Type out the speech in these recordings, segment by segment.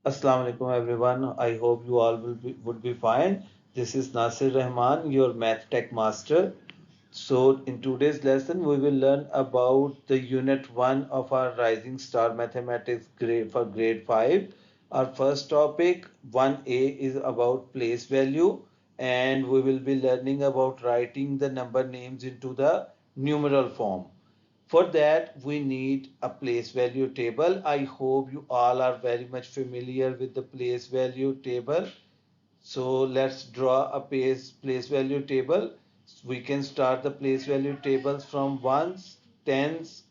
Assalamu alaikum everyone. I hope you all would be fine. This is Nasir Rahman, your math tech master. So in today's lesson, we will learn about the unit 1 of our Rising Star Mathematics grade for grade 5. Our first topic 1A is about place value, and we will be learning about writing the number names into the numeral form. For that, we need a place value table. I hope you all are very much familiar with the place value table. So let's draw a place value table. We can start the place value tables from ones, tens,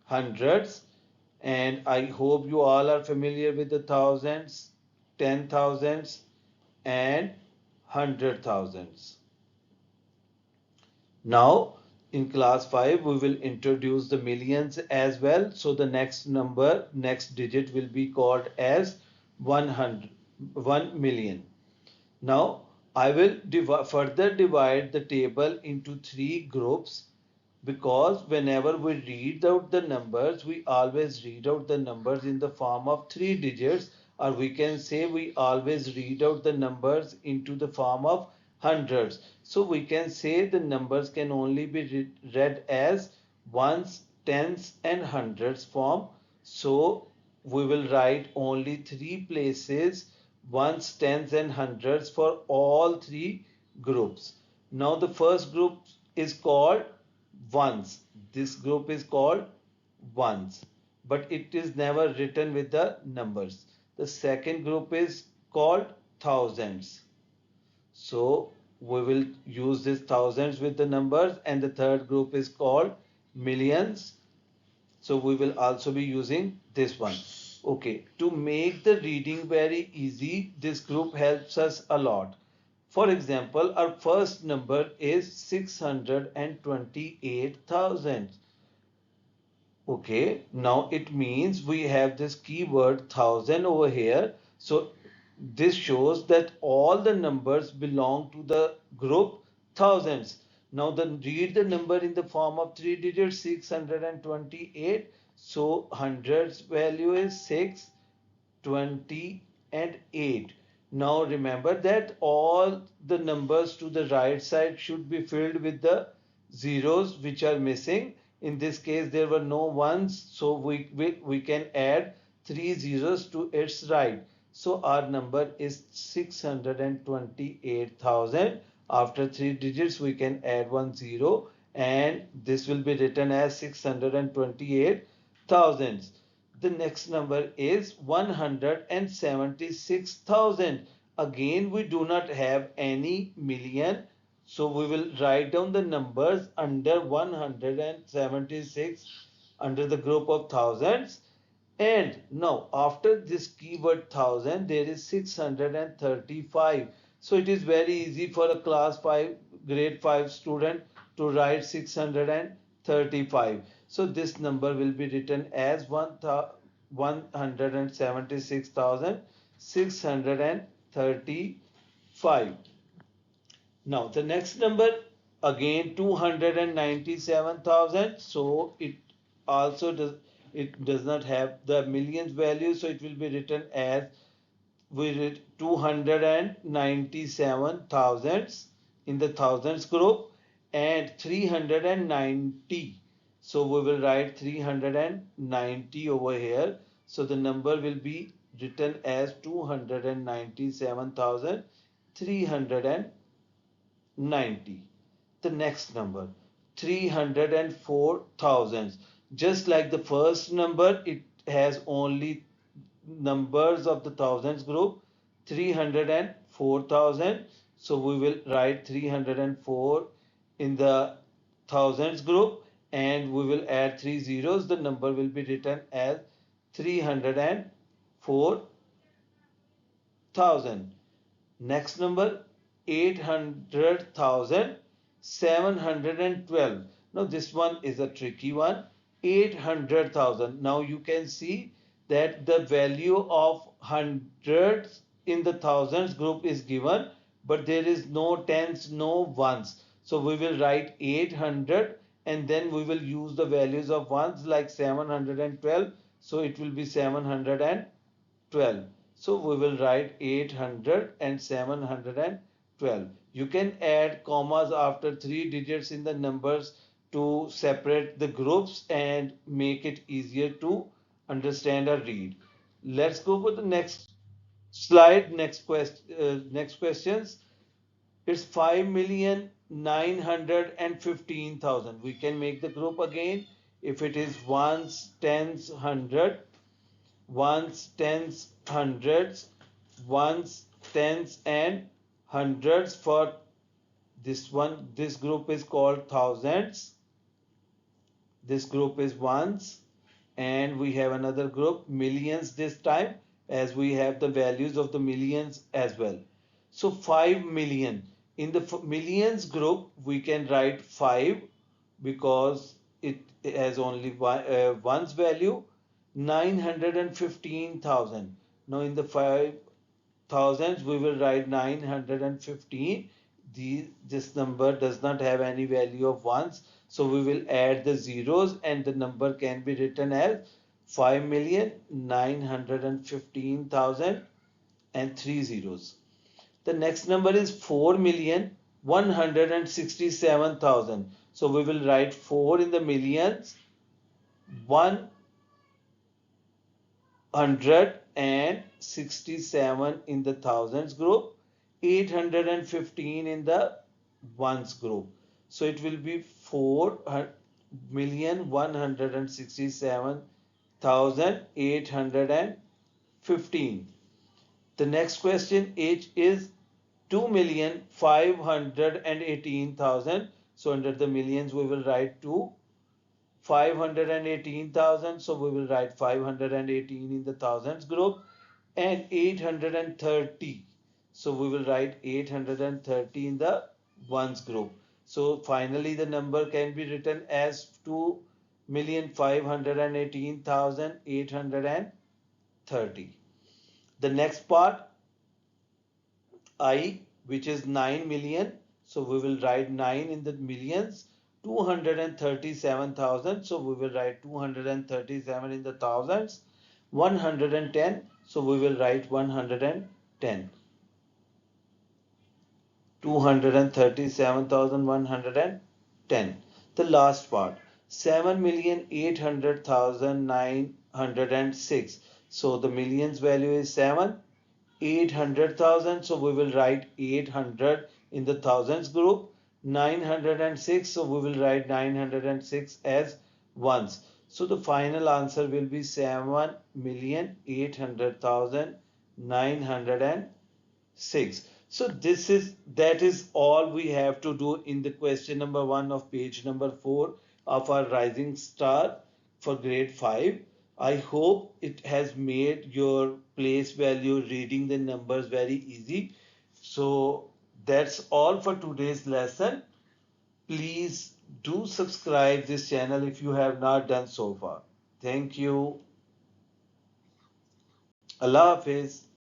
hundreds, and I hope you all are familiar with the thousands, 10,000s, and 100,000s. Now, in class 5, we will introduce the millions as well. So the next digit will be called as 1 million. Now, I will further divide the table into three groups because whenever we read out the numbers, we always read out the numbers in the form of three digits, or we can say we always read out the numbers into the form of hundreds. So we can say the numbers can only be read as ones, tens, and hundreds form. So we will write only three places ones, tens, and hundreds for all three groups. Now the first group is called ones. This group is called ones, but it is never written with the numbers. The second group is called thousands. So we will use this thousands with the numbers, and the third group is called millions. So we will also be using this one. Okay, to make the reading very easy, this group helps us a lot. For example, our first number is 628,000. Okay, now it means we have this keyword thousand over here. So this shows that all the numbers belong to the group thousands. Now read the number in the form of three digits 628. So hundreds value is 6, 20 and 8. Now remember that all the numbers to the right side should be filled with the zeros which are missing. In this case there were no ones, so we can add three zeros to its right. So our number is 628,000. After three digits we can add one zero, and this will be written as 628,000. The next number is 176,000. Again, we do not have any million, so we will write down the numbers under 176 under the group of thousands. And now after this keyword thousand, there is 635. So it is very easy for a class 5 grade 5 student to write 635. So this number will be written as 176,635. Now the next number again 297,000. So it does not have the millions value, so it will be written as we read 297,000 in the thousands group, and 390. So we will write 390 over here. So the number will be written as 297,390. The next number 304,000. Just like the first number, it has only numbers of the thousands group 304,000. So we will write 304 in the thousands group, and we will add three zeros. The number will be written as 304,000. Next number 800,712. Now this one is a tricky one. 800,000. Now you can see that the value of hundreds in the thousands group is given, but there is no tens, no ones. So we will write 800, and then we will use the values of ones like 712. So it will be 712. So we will write 800 and 712. You can add commas after 3 digits in the numbers to separate the groups and make it easier to understand or read. Let's go for the next slide. Next questions. It's 5,915,000. We can make the group again. If it is ones, tens, hundred, ones, tens, hundreds, ones, tens, and hundreds. For this one, this group is called thousands. This group is ones, and we have another group millions this time, as we have the values of the millions as well. So 5 million. In the millions group, we can write 5 because it has only one's value. 915,000. Now in the 5 thousands, we will write 915. This number does not have any value of ones, so we will add the zeros and the number can be written as 5,915,000 and 3 zeros. The next number is 4,167,000. So we will write 4 in the millions, 167 in the thousands group, 815 in the ones group. So it will be 4,167,815. The next question is 2,518,000. So under the millions we will write 518,000. So we will write 518 in the thousands group, and 830. So we will write 830 in the ones group. So finally the number can be written as 2,518,830. The next part, I, which is 9 million. So we will write 9 in the millions, 237,000. So we will write 237 in the thousands, 110. So we will write 110. 237,110. The last part, 7,800,906. So the millions value is 7. 800,000. So we will write 800 in the thousands group. 906. So we will write 906 as ones. So the final answer will be 7,800,906. So that is all we have to do in the question number 1 of page number 4 of our Rising Star for grade 5. I hope it has made your place value reading the numbers very easy. So that's all for today's lesson. Please do subscribe this channel if you have not done so far. Thank you. Allah Hafiz.